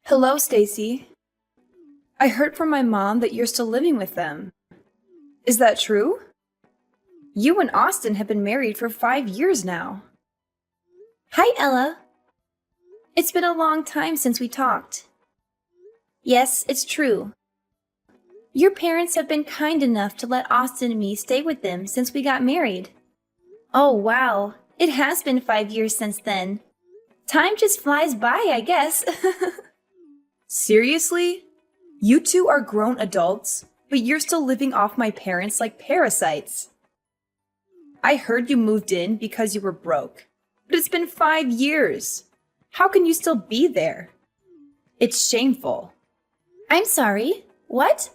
Hello, Stacy. I heard from my mom that you're still living with them. Is that true? You and Austin have been married for 5 years now. Hi, Ella. It's been a long time since we talked. Yes, it's true. Your parents have been kind enough to let Austin and me stay with them since we got married. Oh, wow. It has been 5 years since then. Time just flies by, I guess. Seriously? You two are grown adults, but you're still living off my parents like parasites. I heard you moved in because you were broke, but it's been 5 years. How can you still be there? It's shameful. I'm sorry. What?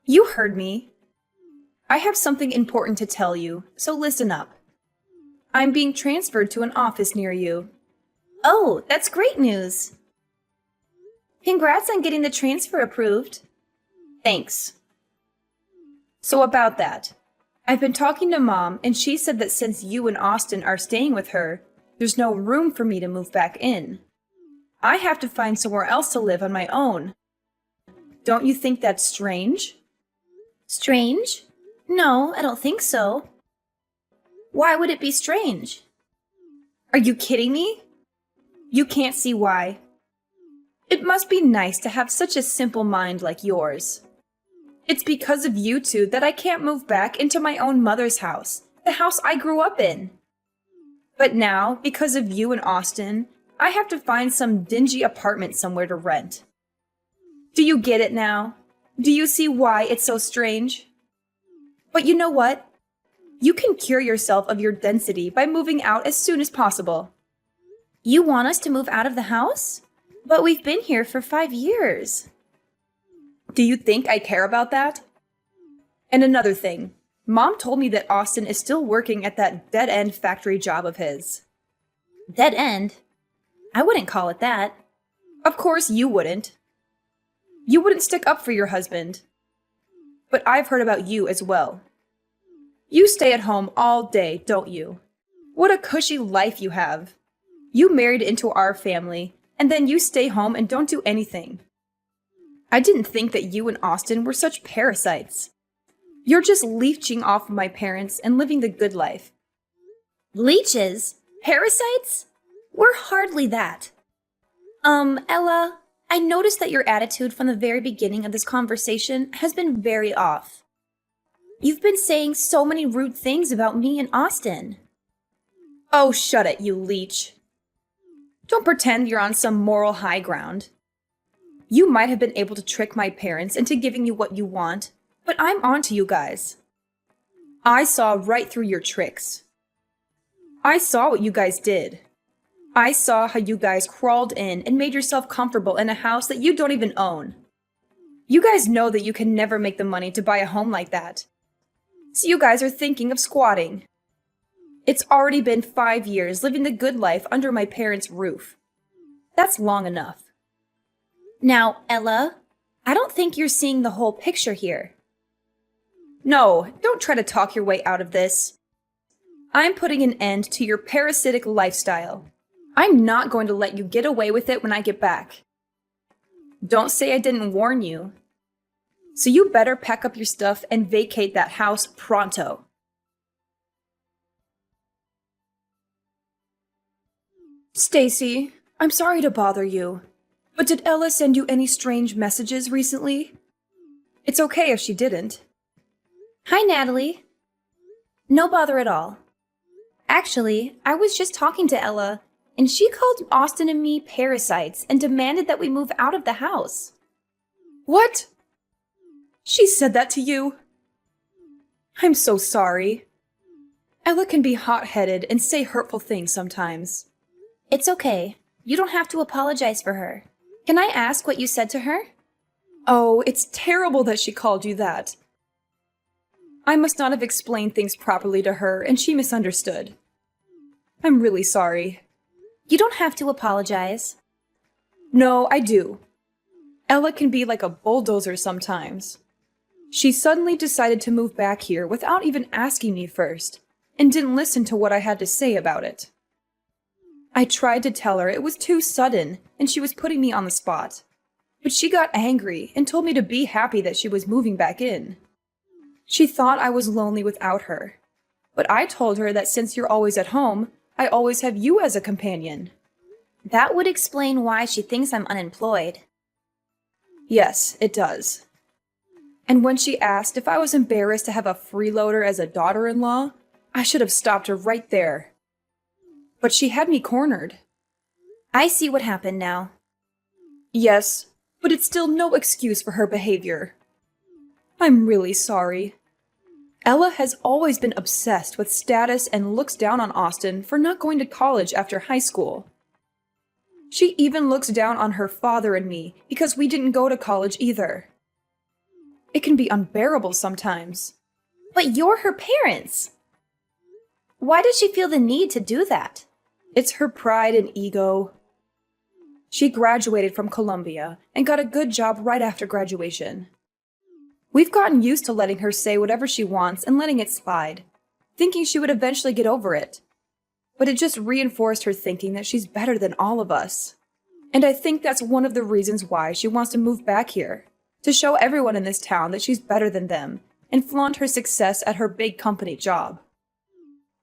You heard me. I have something important to tell you, so listen up. I'm being transferred to an office near you. Oh, that's great news. Congrats on getting the transfer approved. Thanks. So about that, I've been talking to Mom, and she said that since you and Austin are staying with her, there's no room for me to move back in. I have to find somewhere else to live on my own. Don't you think that's strange? Strange? No, I don't think so. Why would it be strange? Are you kidding me? You can't see why. It must be nice to have such a simple mind like yours. It's because of you two that I can't move back into my own mother's house, the house I grew up in. But now, because of you and Austin, I have to find some dingy apartment somewhere to rent. Do you get it now? Do you see why it's so strange? But you know what? You can cure yourself of your density by moving out as soon as possible. You want us to move out of the house? But we've been here for 5 years. Do you think I care about that? And another thing, Mom told me that Austin is still working at that dead-end factory job of his. Dead end? I wouldn't call it that. Of course you wouldn't. You wouldn't stick up for your husband. But I've heard about you as well. You stay at home all day, don't you? What a cushy life you have. You married into our family, and then you stay home and don't do anything. I didn't think that you and Austin were such parasites. You're just leeching off of my parents and living the good life. Leeches? Parasites? We're hardly that. Ella, I noticed that your attitude from the very beginning of this conversation has been very off. You've been saying so many rude things about me and Austin. Oh, shut it, you leech. Don't pretend you're on some moral high ground. You might have been able to trick my parents into giving you what you want, but I'm on to you guys. I saw right through your tricks. I saw what you guys did. I saw how you guys crawled in and made yourself comfortable in a house that you don't even own. You guys know that you can never make the money to buy a home like that. So you guys are thinking of squatting. It's already been 5 years living the good life under my parents' roof. That's long enough. Now, Ella, I don't think you're seeing the whole picture here. No, don't try to talk your way out of this. I'm putting an end to your parasitic lifestyle. I'm not going to let you get away with it when I get back. Don't say I didn't warn you. So you better pack up your stuff and vacate that house pronto. Stacy, I'm sorry to bother you, but did Ella send you any strange messages recently? It's okay if she didn't. Hi, Natalie. No bother at all. Actually, I was just talking to Ella, and she called Austin and me parasites and demanded that we move out of the house. What? She said that to you? I'm so sorry. Ella can be hot-headed and say hurtful things sometimes. It's okay. You don't have to apologize for her. Can I ask what you said to her? Oh, it's terrible that she called you that. I must not have explained things properly to her, and she misunderstood. I'm really sorry. You don't have to apologize. No, I do. Ella can be like a bulldozer sometimes. She suddenly decided to move back here without even asking me first, and didn't listen to what I had to say about it. I tried to tell her it was too sudden and she was putting me on the spot. But she got angry and told me to be happy that she was moving back in. She thought I was lonely without her. But I told her that since you're always at home, I always have you as a companion. That would explain why she thinks I'm unemployed. Yes, it does. And when she asked if I was embarrassed to have a freeloader as a daughter-in-law, I should have stopped her right there. But she had me cornered. I see what happened now. Yes, but it's still no excuse for her behavior. I'm really sorry. Ella has always been obsessed with status and looks down on Austin for not going to college after high school. She even looks down on her father and me because we didn't go to college either. It can be unbearable sometimes. But you're her parents. Why does she feel the need to do that? It's her pride and ego. She graduated from Columbia and got a good job right after graduation. We've gotten used to letting her say whatever she wants and letting it slide, thinking she would eventually get over it. But it just reinforced her thinking that she's better than all of us. And I think that's one of the reasons why she wants to move back here, to show everyone in this town that she's better than them and flaunt her success at her big company job.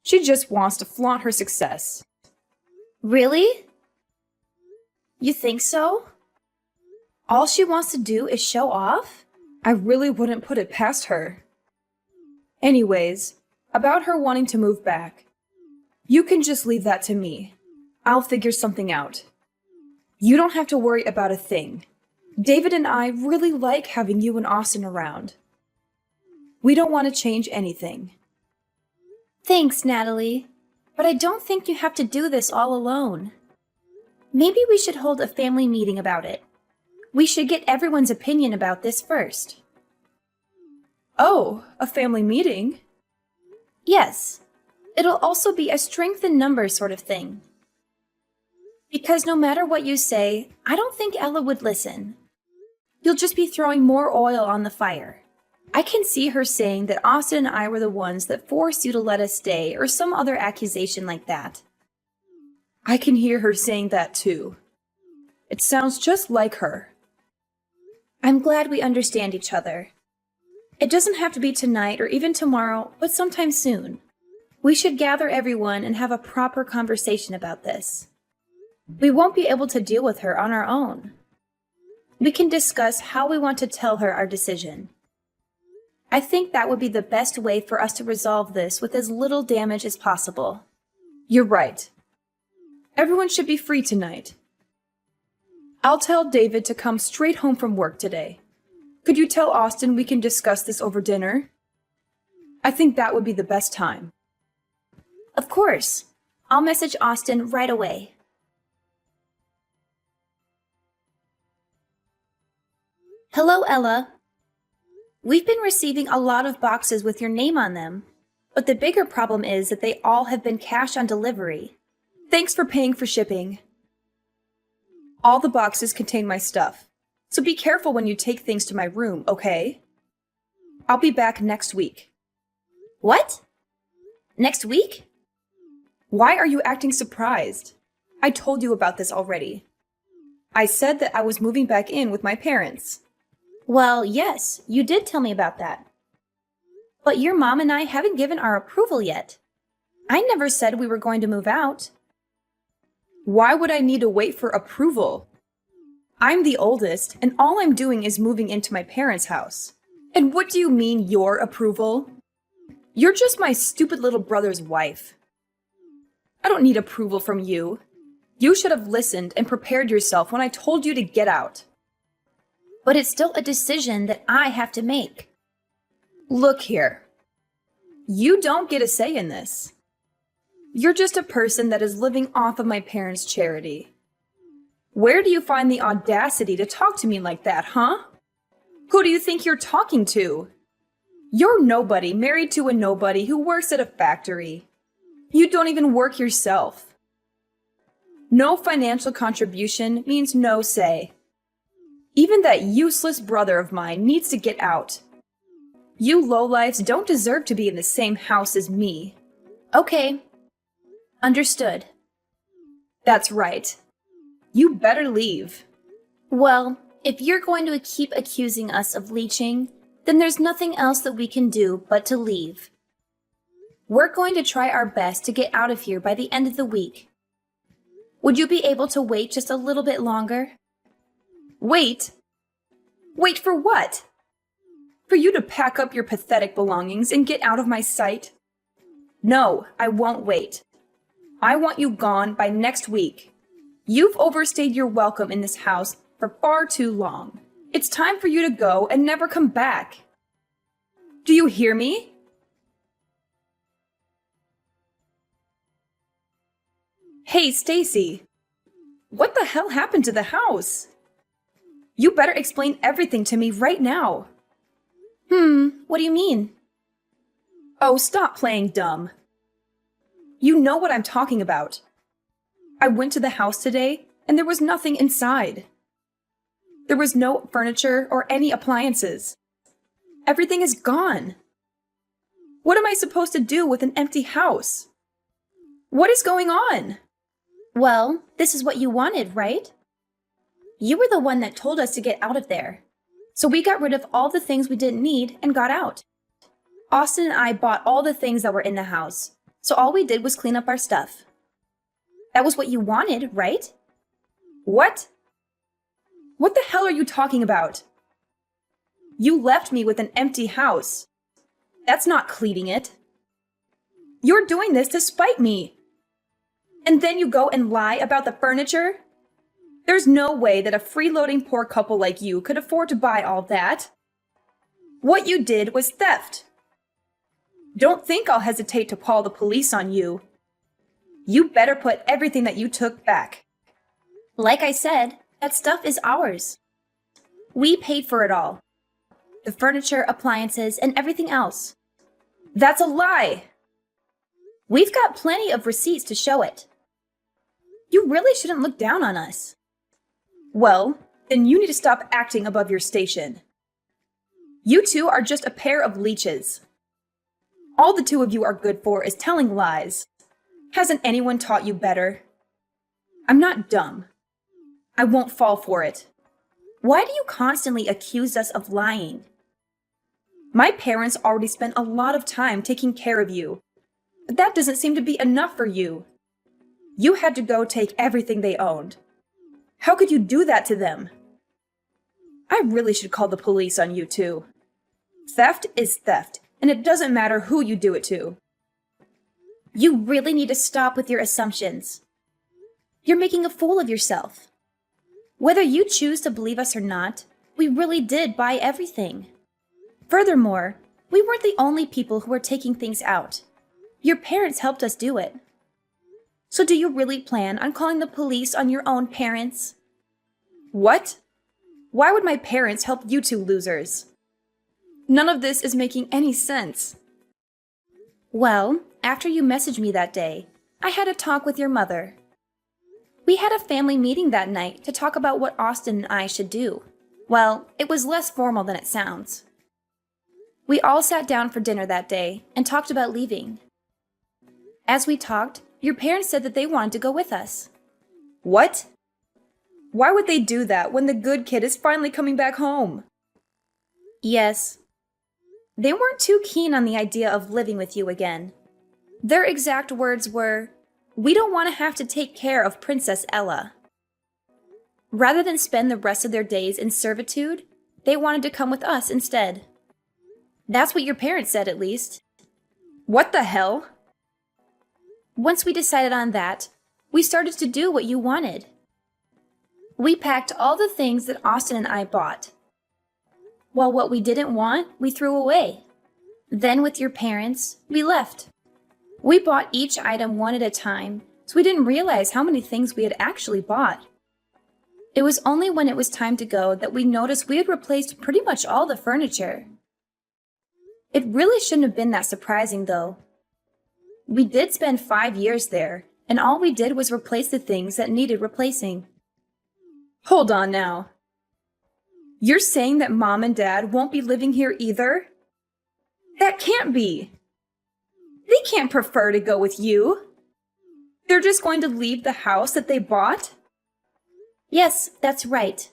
She just wants to flaunt her success. Really? You think so? All she wants to do is show off? I really wouldn't put it past her. Anyways, about her wanting to move back. You can just leave that to me. I'll figure something out. You don't have to worry about a thing. David and I really like having you and Austin around. We don't want to change anything. Thanks, Natalie. But I don't think you have to do this all alone. Maybe we should hold a family meeting about it. We should get everyone's opinion about this first. Oh, a family meeting? Yes. It'll also be a strength in numbers sort of thing. Because no matter what you say, I don't think Ella would listen. You'll just be throwing more oil on the fire. I can see her saying that Austin and I were the ones that forced you to let us stay or some other accusation like that. I can hear her saying that too. It sounds just like her. I'm glad we understand each other. It doesn't have to be tonight or even tomorrow, but sometime soon. We should gather everyone and have a proper conversation about this. We won't be able to deal with her on our own. We can discuss how we want to tell her our decision. I think that would be the best way for us to resolve this with as little damage as possible. You're right. Everyone should be free tonight. I'll tell David to come straight home from work today. Could you tell Austin we can discuss this over dinner? I think that would be the best time. Of course. I'll message Austin right away. Hello, Ella. We've been receiving a lot of boxes with your name on them, but the bigger problem is that they all have been cash on delivery. Thanks for paying for shipping. All the boxes contain my stuff, so be careful when you take things to my room, okay? I'll be back next week. What? Next week? Why are you acting surprised? I told you about this already. I said that I was moving back in with my parents. Well, yes, you did tell me about that. But your mom and I haven't given our approval yet. I never said we were going to move out. Why would I need to wait for approval? I'm the oldest, and all I'm doing is moving into my parents' house. And what do you mean, your approval? You're just my stupid little brother's wife. I don't need approval from you. You should have listened and prepared yourself when I told you to get out. But it's still a decision that I have to make. Look here. You don't get a say in this. You're just a person that is living off of my parents' charity. Where do you find the audacity to talk to me like that, huh? Who do you think you're talking to? You're nobody married to a nobody who works at a factory. You don't even work yourself. No financial contribution means no say. Even that useless brother of mine needs to get out. You lowlifes don't deserve to be in the same house as me. Okay. Understood. That's right. You better leave. Well, if you're going to keep accusing us of leeching, then there's nothing else that we can do but to leave. We're going to try our best to get out of here by the end of the week. Would you be able to wait just a little bit longer? Wait? Wait for what? For you to pack up your pathetic belongings and get out of my sight? No, I won't wait. I want you gone by next week. You've overstayed your welcome in this house for far too long. It's time for you to go and never come back. Do you hear me? Hey, Stacy. What the hell happened to the house? You better explain everything to me right now. What do you mean? Oh, stop playing dumb. You know what I'm talking about. I went to the house today, and there was nothing inside. There was no furniture or any appliances. Everything is gone. What am I supposed to do with an empty house? What is going on? Well, this is what you wanted, right? You were the one that told us to get out of there. So we got rid of all the things we didn't need and got out. Austin and I bought all the things that were in the house, so all we did was clean up our stuff. That was what you wanted, right? What? What the hell are you talking about? You left me with an empty house. That's not cleaning it. You're doing this to spite me. And then you go and lie about the furniture? There's no way that a freeloading poor couple like you could afford to buy all that. What you did was theft. Don't think I'll hesitate to call the police on you. You better put everything that you took back. Like I said, that stuff is ours. We paid for it all. The furniture, appliances, and everything else. That's a lie! We've got plenty of receipts to show it. You really shouldn't look down on us. Well, then you need to stop acting above your station. You two are just a pair of leeches. All the two of you are good for is telling lies. Hasn't anyone taught you better? I'm not dumb. I won't fall for it. Why do you constantly accuse us of lying? My parents already spent a lot of time taking care of you, but that doesn't seem to be enough for you. You had to go take everything they owned. How could you do that to them? I really should call the police on you too. Theft is theft, and it doesn't matter who you do it to. You really need to stop with your assumptions. You're making a fool of yourself. Whether you choose to believe us or not, we really did buy everything. Furthermore, we weren't the only people who were taking things out. Your parents helped us do it. So do you really plan on calling the police on your own parents? What? Why would my parents help you two losers? None of this is making any sense. Well, after you messaged me that day, I had a talk with your mother. We had a family meeting that night to talk about what Austin and I should do. Well, it was less formal than it sounds. We all sat down for dinner that day and talked about leaving. As we talked, your parents said that they wanted to go with us. What? Why would they do that when the good kid is finally coming back home? Yes. They weren't too keen on the idea of living with you again. Their exact words were, "We don't want to have to take care of Princess Ella." Rather than spend the rest of their days in servitude, they wanted to come with us instead. That's what your parents said, at least. What the hell? Once we decided on that, we started to do what you wanted. We packed all the things that Austin and I bought. While what we didn't want, we threw away. Then with your parents, we left. We bought each item one at a time, so we didn't realize how many things we had actually bought. It was only when it was time to go that we noticed we had replaced pretty much all the furniture. It really shouldn't have been that surprising, though. We did spend 5 years there, and all we did was replace the things that needed replacing. Hold on now. You're saying that Mom and Dad won't be living here either? That can't be. They can't prefer to go with you. They're just going to leave the house that they bought? Yes, that's right.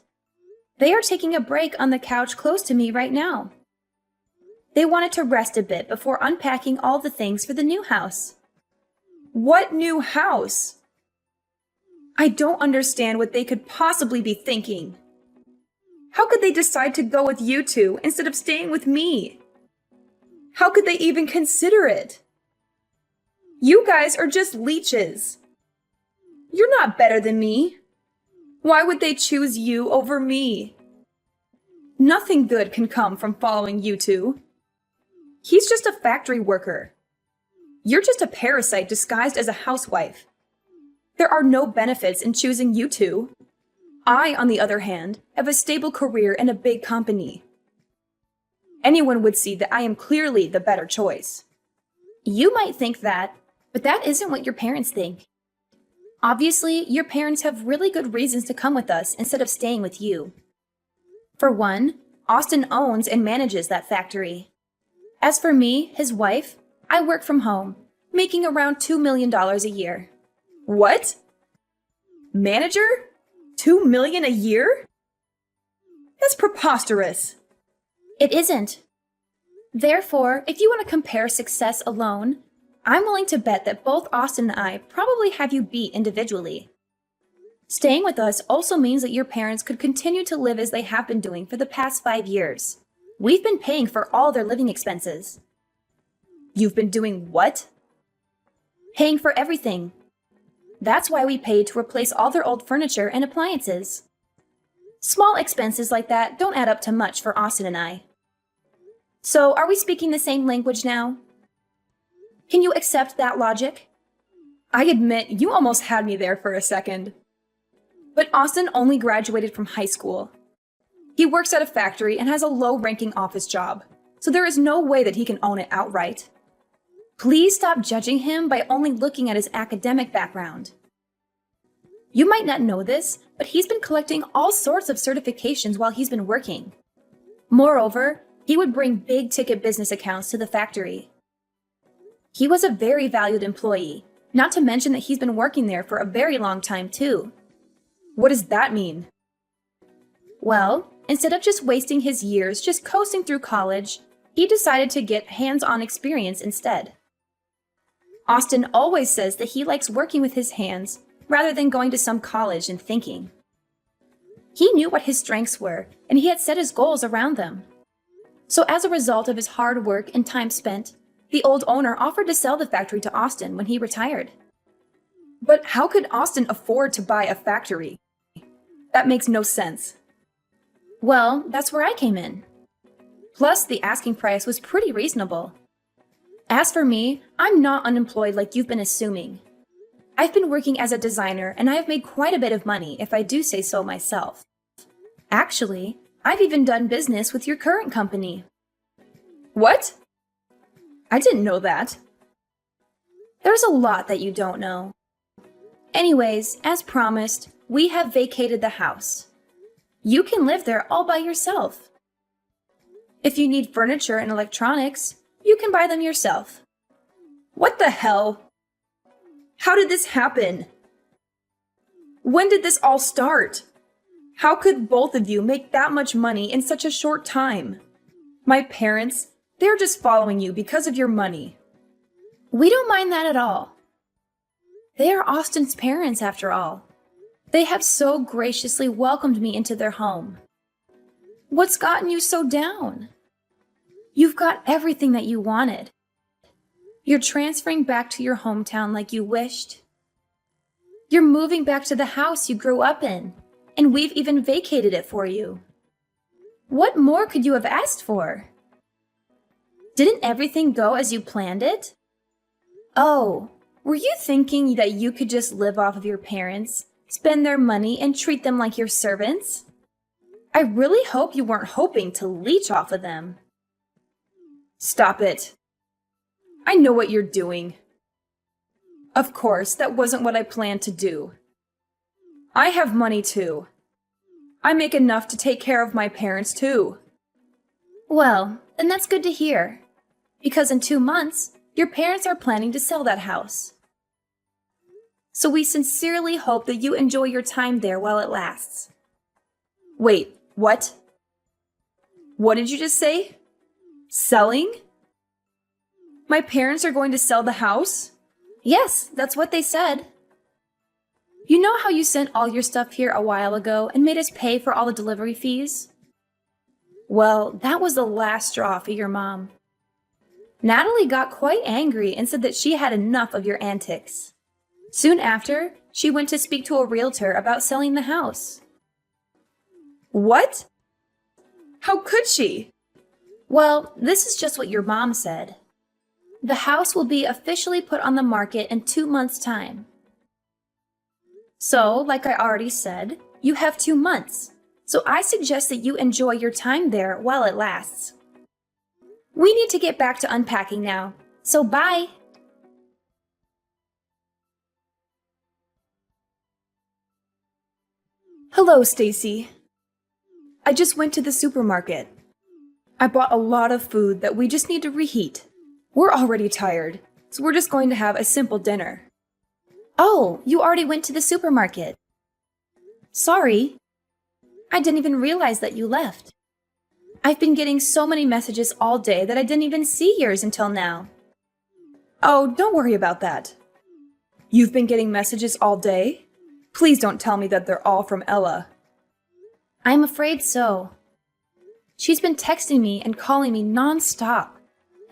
They are taking a break on the couch close to me right now. They wanted to rest a bit before unpacking all the things for the new house. What new house? I don't understand what they could possibly be thinking. How could they decide to go with you two instead of staying with me? How could they even consider it? You guys are just leeches. You're not better than me. Why would they choose you over me? Nothing good can come from following you two. He's just a factory worker. You're just a parasite disguised as a housewife. There are no benefits in choosing you two. I, on the other hand, have a stable career in a big company. Anyone would see that I am clearly the better choice. You might think that, but that isn't what your parents think. Obviously, your parents have really good reasons to come with us instead of staying with you. For one, Austin owns and manages that factory. As for me, his wife, I work from home, making around $2 million a year. What? Manager? $2 million a year? That's preposterous. It isn't. Therefore, if you want to compare success alone, I'm willing to bet that both Austin and I probably have you beat individually. Staying with us also means that your parents could continue to live as they have been doing for the past 5 years. We've been paying for all their living expenses. You've been doing what? Paying for everything. That's why we paid to replace all their old furniture and appliances. Small expenses like that don't add up to much for Austin and I. So, are we speaking the same language now? Can you accept that logic? I admit you almost had me there for a second. But Austin only graduated from high school. He works at a factory and has a low-ranking office job, so there is no way that he can own it outright. Please stop judging him by only looking at his academic background. You might not know this, but he's been collecting all sorts of certifications while he's been working. Moreover, he would bring big-ticket business accounts to the factory. He was a very valued employee, not to mention that he's been working there for a very long time too. What does that mean? Well, instead of just wasting his years just coasting through college, he decided to get hands-on experience instead. Austin always says that he likes working with his hands rather than going to some college and thinking. He knew what his strengths were, and he had set his goals around them. So as a result of his hard work and time spent, the old owner offered to sell the factory to Austin when he retired. But how could Austin afford to buy a factory? That makes no sense. Well, that's where I came in. Plus, the asking price was pretty reasonable. As for me, I'm not unemployed like you've been assuming. I've been working as a designer and I have made quite a bit of money if I do say so myself. Actually, I've even done business with your current company. What? I didn't know that. There's a lot that you don't know. Anyways, as promised, we have vacated the house. You can live there all by yourself. If you need furniture and electronics, you can buy them yourself. What the hell? How did this happen? When did this all start? How could both of you make that much money in such a short time? My parents, they're just following you because of your money. We don't mind that at all. They are Austin's parents, after all. They have so graciously welcomed me into their home. What's gotten you so down? You've got everything that you wanted. You're transferring back to your hometown like you wished. You're moving back to the house you grew up in, and we've even vacated it for you. What more could you have asked for? Didn't everything go as you planned it? Oh, were you thinking that you could just live off of your parents, spend their money, and treat them like your servants? I really hope you weren't hoping to leech off of them. Stop it. I know what you're doing. Of course, that wasn't what I planned to do. I have money too. I make enough to take care of my parents too. Well, then that's good to hear. Because in 2 months, your parents are planning to sell that house. So we sincerely hope that you enjoy your time there while it lasts. Wait, what? What did you just say? Selling? My parents are going to sell the house? Yes, that's what they said. You know how you sent all your stuff here a while ago and made us pay for all the delivery fees? Well, that was the last straw for your mom. Natalie got quite angry and said that she had enough of your antics. Soon after, she went to speak to a realtor about selling the house. What? How could she? Well, this is just what your mom said. The house will be officially put on the market in 2 months' time. So, like I already said, you have 2 months. So I suggest that you enjoy your time there while it lasts. We need to get back to unpacking now, so bye! Hello, Stacy. I just went to the supermarket. I bought a lot of food that we just need to reheat. We're already tired, so we're just going to have a simple dinner. Oh, you already went to the supermarket. Sorry. I didn't even realize that you left. I've been getting so many messages all day that I didn't even see yours until now. Oh, don't worry about that. You've been getting messages all day? Please don't tell me that they're all from Ella. I'm afraid so. She's been texting me and calling me non-stop.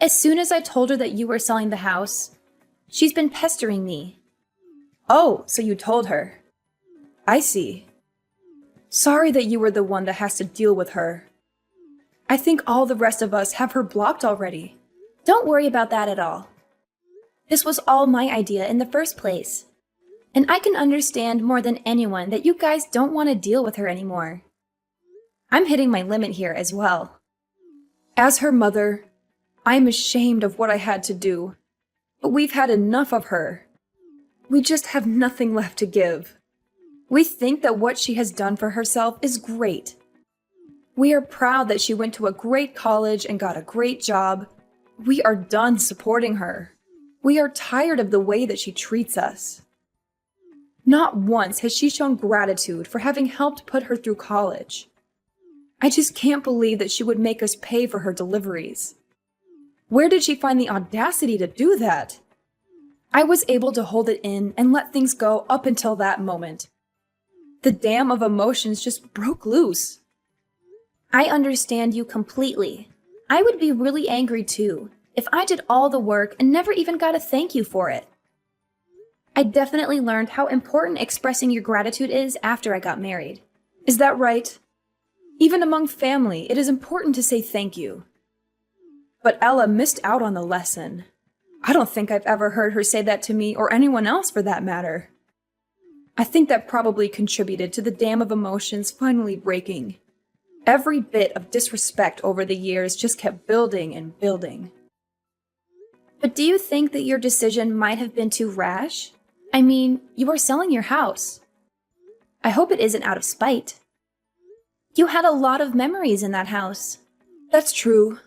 As soon as I told her that you were selling the house, she's been pestering me. Oh, so you told her. I see. Sorry that you were the one that has to deal with her. I think all the rest of us have her blocked already. Don't worry about that at all. This was all my idea in the first place. And I can understand more than anyone that you guys don't want to deal with her anymore. I'm hitting my limit here as well. As her mother, I'm ashamed of what I had to do. But we've had enough of her. We just have nothing left to give. We think that what she has done for herself is great. We are proud that she went to a great college and got a great job. We are done supporting her. We are tired of the way that she treats us. Not once has she shown gratitude for having helped put her through college. I just can't believe that she would make us pay for her deliveries. Where did she find the audacity to do that? I was able to hold it in and let things go up until that moment. The dam of emotions just broke loose. I understand you completely. I would be really angry too if I did all the work and never even got a thank you for it. I definitely learned how important expressing your gratitude is after I got married. Is that right? Even among family, it is important to say thank you. But Ella missed out on the lesson. I don't think I've ever heard her say that to me or anyone else for that matter. I think that probably contributed to the dam of emotions finally breaking. Every bit of disrespect over the years just kept building and building. But do you think that your decision might have been too rash? I mean, you are selling your house. I hope it isn't out of spite. You had a lot of memories in that house. That's true.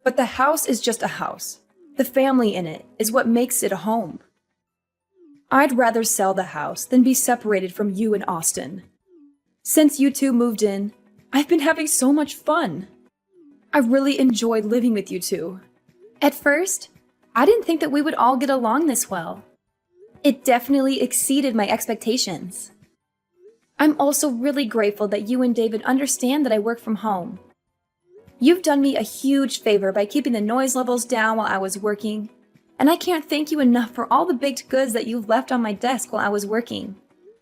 But the house is just a house. The family in it is what makes it a home. I'd rather sell the house than be separated from you and Austin. Since you two moved in, I've been having so much fun. I really enjoyed living with you two. At first, I didn't think that we would all get along this well. It definitely exceeded my expectations. I'm also really grateful that you and David understand that I work from home. You've done me a huge favor by keeping the noise levels down while I was working, and I can't thank you enough for all the baked goods that you've left on my desk while I was working.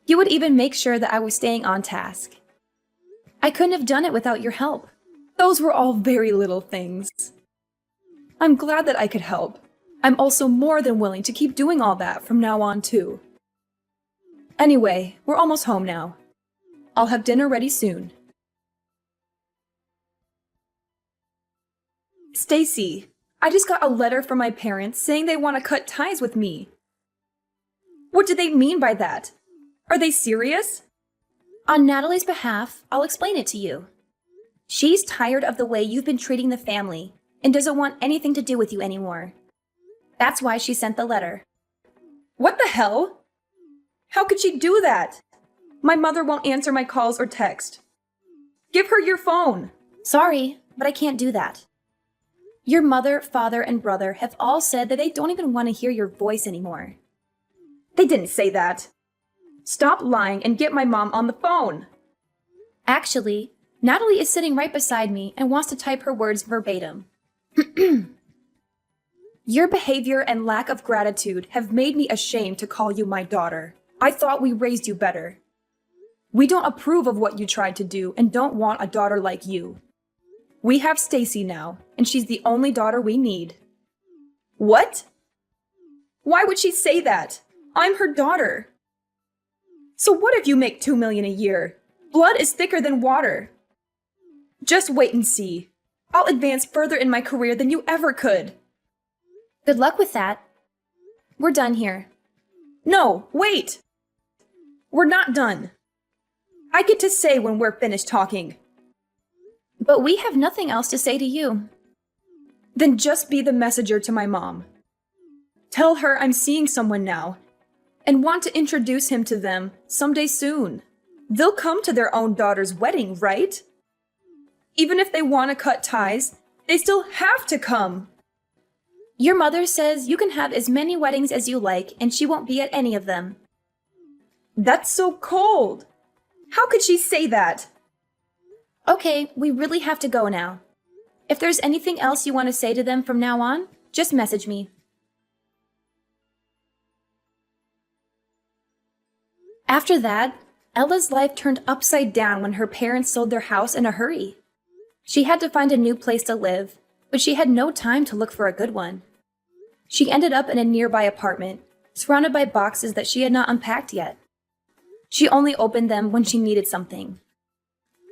You would even make sure that I was staying on task. I couldn't have done it without your help. Those were all very little things. I'm glad that I could help. I'm also more than willing to keep doing all that from now on, too. Anyway, we're almost home now. I'll have dinner ready soon. Stacy, I just got a letter from my parents saying they want to cut ties with me. What do they mean by that? Are they serious? On Natalie's behalf, I'll explain it to you. She's tired of the way you've been treating the family and doesn't want anything to do with you anymore. That's why she sent the letter. What the hell? How could she do that? My mother won't answer my calls or text. Give her your phone. Sorry, but I can't do that. Your mother, father, and brother have all said that they don't even want to hear your voice anymore. They didn't say that. Stop lying and get my mom on the phone. Actually, Natalie is sitting right beside me and wants to type her words verbatim. Your behavior and lack of gratitude have made me ashamed to call you my daughter. I thought we raised you better. We don't approve of what you tried to do and don't want a daughter like you. We have Stacy now, and she's the only daughter we need. What? Why would she say that? I'm her daughter. So what if you make $2 million a year? Blood is thicker than water. Just wait and see. I'll advance further in my career than you ever could. Good luck with that. We're done here. No, wait! We're not done. I get to say when we're finished talking. But we have nothing else to say to you. Then just be the messenger to my mom. Tell her I'm seeing someone now and want to introduce him to them someday soon. They'll come to their own daughter's wedding, right? Even if they want to cut ties, they still have to come. Your mother says you can have as many weddings as you like and she won't be at any of them. That's so cold. How could she say that? Okay, we really have to go now. If there's anything else you want to say to them from now on, just message me. After that, Ella's life turned upside down when her parents sold their house in a hurry. She had to find a new place to live, but she had no time to look for a good one. She ended up in a nearby apartment, surrounded by boxes that she had not unpacked yet. She only opened them when she needed something.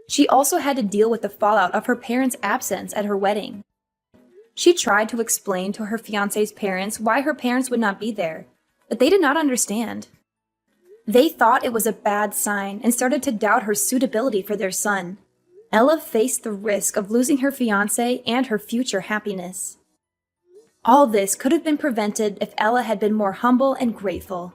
She also had to deal with the fallout of her parents' absence at her wedding. She tried to explain to her fiancé's parents why her parents would not be there, but they did not understand. They thought it was a bad sign and started to doubt her suitability for their son. Ella faced the risk of losing her fiancé and her future happiness. All this could have been prevented if Ella had been more humble and grateful.